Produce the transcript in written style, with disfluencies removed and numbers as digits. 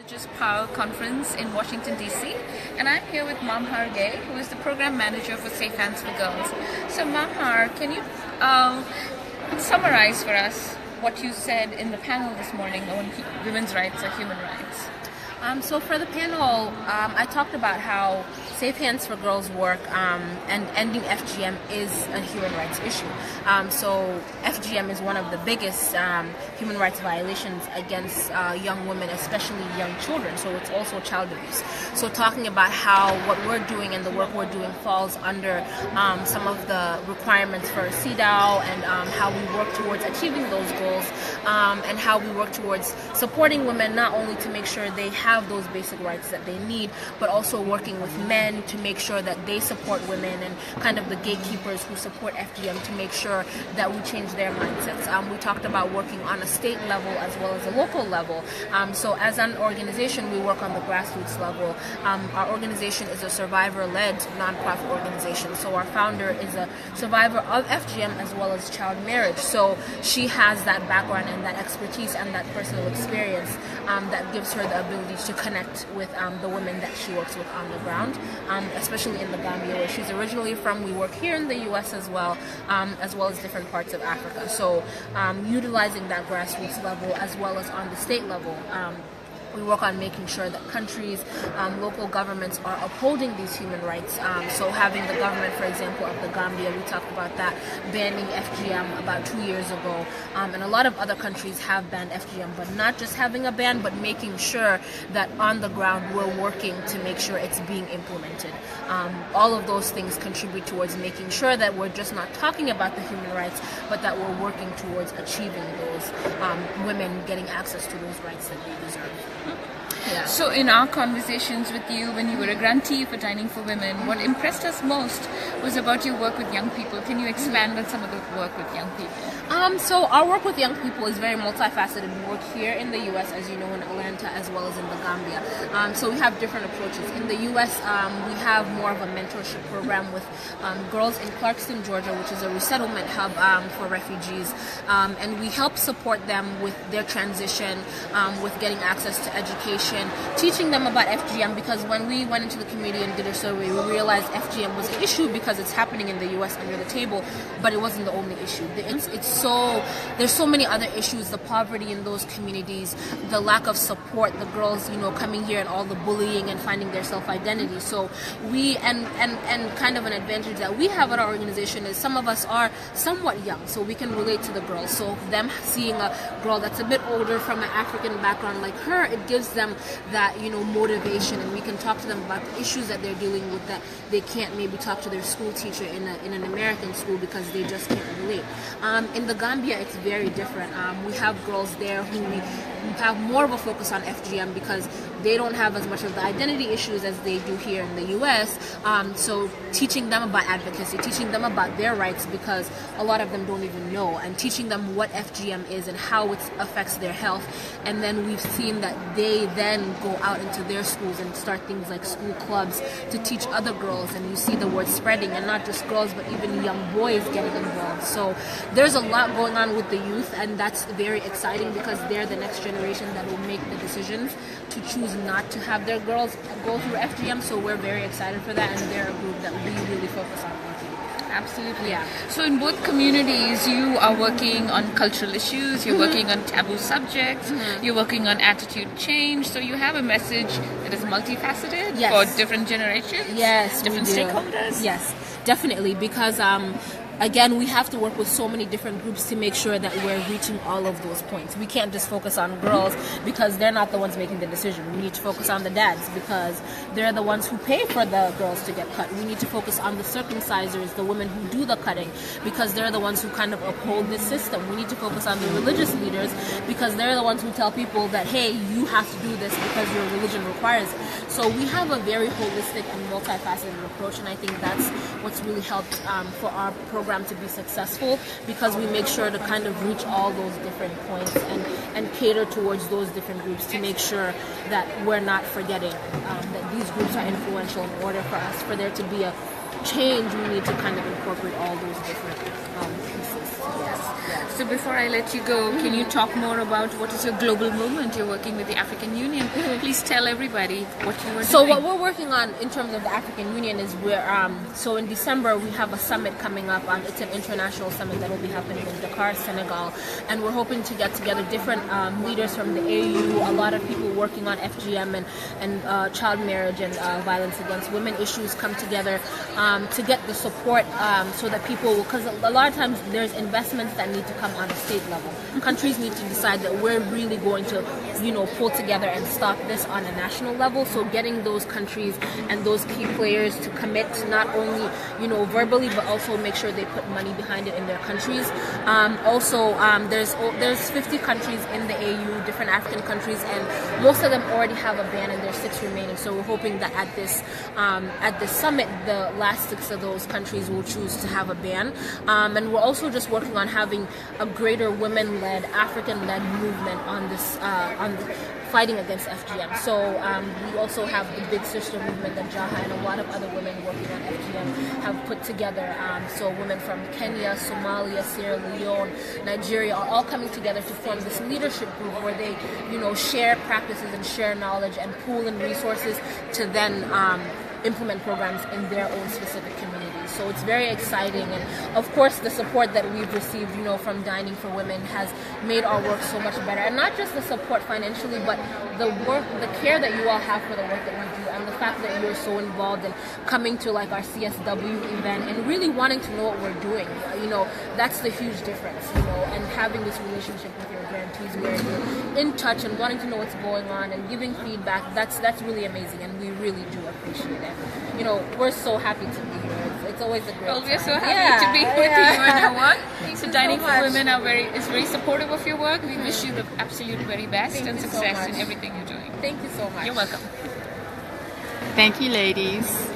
prestigious POW conference in Washington, D.C. And I'm here with MamHarr Gaye, who is the program manager for Safe Hands for Girls. So MamHarr, can you summarize for us what you said in the panel this morning on women's rights or human rights? So for the panel, I talked about how Safe Hands for Girls work and ending FGM is a human rights issue. So FGM is one of the biggest human rights violations against young women, especially young children. So it's also child abuse. So talking about how what we're doing and the work we're doing falls under some of the requirements for CEDAW and how we work towards achieving those goals and how we work towards supporting women not only to make sure they have those basic rights that they need, but also working with men to make sure that they support women and kind of the gatekeepers who support FGM to make sure that we change their mindsets. We talked about working on a state level as well as a local level. So as an organization, we work on the grassroots level. Our organization is a survivor-led nonprofit organization. So our founder is a survivor of FGM as well as child marriage. So she has that background and that expertise and that personal experience that gives her the ability to connect with the women that she works with on the ground, especially in the Gambia, where she's originally from. We work here in the U.S. as well as different parts of Africa. So utilizing that grassroots level as well as on the state level. We work on making sure that countries, local governments are upholding these human rights. So having the government, for example, of the Gambia, we talked about that, banning FGM about 2 years ago. And a lot of other countries have banned FGM, but not just having a ban, but making sure that on the ground we're working to make sure it's being implemented. All of those things contribute towards making sure that we're just not talking about the human rights, but that we're working towards achieving those women getting access to those rights that they deserve. Yeah. So in our conversations with you when you were a grantee for Dining for Women, what impressed us most was about your work with young people. Can you expand on some of the work with young people? So our work with young people is very multifaceted. We work here in the U.S., as you know, in Atlanta, as well as in the Gambia. So we have different approaches. In the U.S., we have more of a mentorship program with girls in Clarkston, Georgia, which is a resettlement hub for refugees. And we help support them with their transition, with getting access to education, teaching them about FGM, because when we went into the community and did a survey, we realized FGM was an issue because it's happening in the U.S. under the table, but it wasn't the only issue. There's so many other issues, the poverty in those communities, the lack of support, the girls, coming here and all the bullying and finding their self-identity. So we, and kind of an advantage that we have at our organization is some of us are somewhat young, so we can relate to the girls. So them seeing a girl that's a bit older from an African background like her, it gives them that, motivation, and we can talk to them about the issues that they're dealing with that they can't maybe talk to their school teacher in an American school because they just can't relate. In the Gambia, it's very different. We have girls there who we have more of a focus on FGM because they don't have as much of the identity issues as they do here in the U.S. So teaching them about advocacy, teaching them about their rights, because a lot of them don't even know, and teaching them what FGM is and how it affects their health. And then we've seen that they then go out into their schools and start things like school clubs to teach other girls, and you see the word spreading, and not just girls but even young boys getting involved. So there's a lot going on with the youth, and that's very exciting because they're the next generation that will make the decisions to choose not to have their girls go through FGM. So we're very excited for that, and they're a group that we really focus on. Absolutely. Yeah. So in both communities, you are working on cultural issues, you're working on taboo subjects, you're working on attitude change. So you have a message that is multifaceted for different generations, different stakeholders. Yes, definitely, because again, we have to work with so many different groups to make sure that we're reaching all of those points. We can't just focus on girls because they're not the ones making the decision. We need to focus on the dads because they're the ones who pay for the girls to get cut. We need to focus on the circumcisers, the women who do the cutting, because they're the ones who kind of uphold this system. We need to focus on the religious leaders because they're the ones who tell people that, hey, you have to do this because your religion requires it. So we have a very holistic and multifaceted approach, and I think that's what's really helped for our program to be successful, because we make sure to kind of reach all those different points and cater towards those different groups to make sure that we're not forgetting that these groups are influential. In order for there to be a change, we need to kind of incorporate all those different pieces. Yes. So before I let you go, can you talk more about what is your global movement? You're working with the African Union. Please tell everybody what you are doing. So what we're working on in terms of the African Union is so in December we have a summit coming up. It's an international summit that will be happening in Dakar, Senegal, and we're hoping to get together different leaders from the AU, a lot of people working on FGM and child marriage and violence against women issues come together to get the support so that people, because a lot of times there's investments that need to come on a state level. Countries need to decide that we're really going to, pull together and stop this on a national level. So getting those countries and those key players to commit not only, verbally, but also make sure they put money behind it in their countries. There's 50 countries in the AU, different African countries, and most of them already have a ban, and there's 6 remaining. So we're hoping that at this summit, the last 6 of those countries will choose to have a ban. And we're also just working on having a greater women-led, African-led movement on this, fighting against FGM. So we also have the Big Sister movement that Jaha and a lot of other women working on FGM have put together. So women from Kenya, Somalia, Sierra Leone, Nigeria are all coming together to form this leadership group where they, share practices and share knowledge and pool in resources to then implement programs in their own specific communities. So it's very exciting, and of course the support that we've received, from Dining for Women has made our work so much better. And not just the support financially, but the care that you all have for the work that we do, and the fact that you're so involved in coming to like our CSW event and really wanting to know what we're doing. That's the huge difference, and having this relationship with your grantees where you're in touch and wanting to know what's going on and giving feedback. That's really amazing, and we really do appreciate it. We're so happy to be here. It's always a great Well, we're time. so happy to be with you and your work. Thank So you Dining so for much. Women is very supportive of your work. We wish you the absolute very best Thank and you so success much. in everything you're doing. Thank you so much. You're welcome. Thank you, ladies.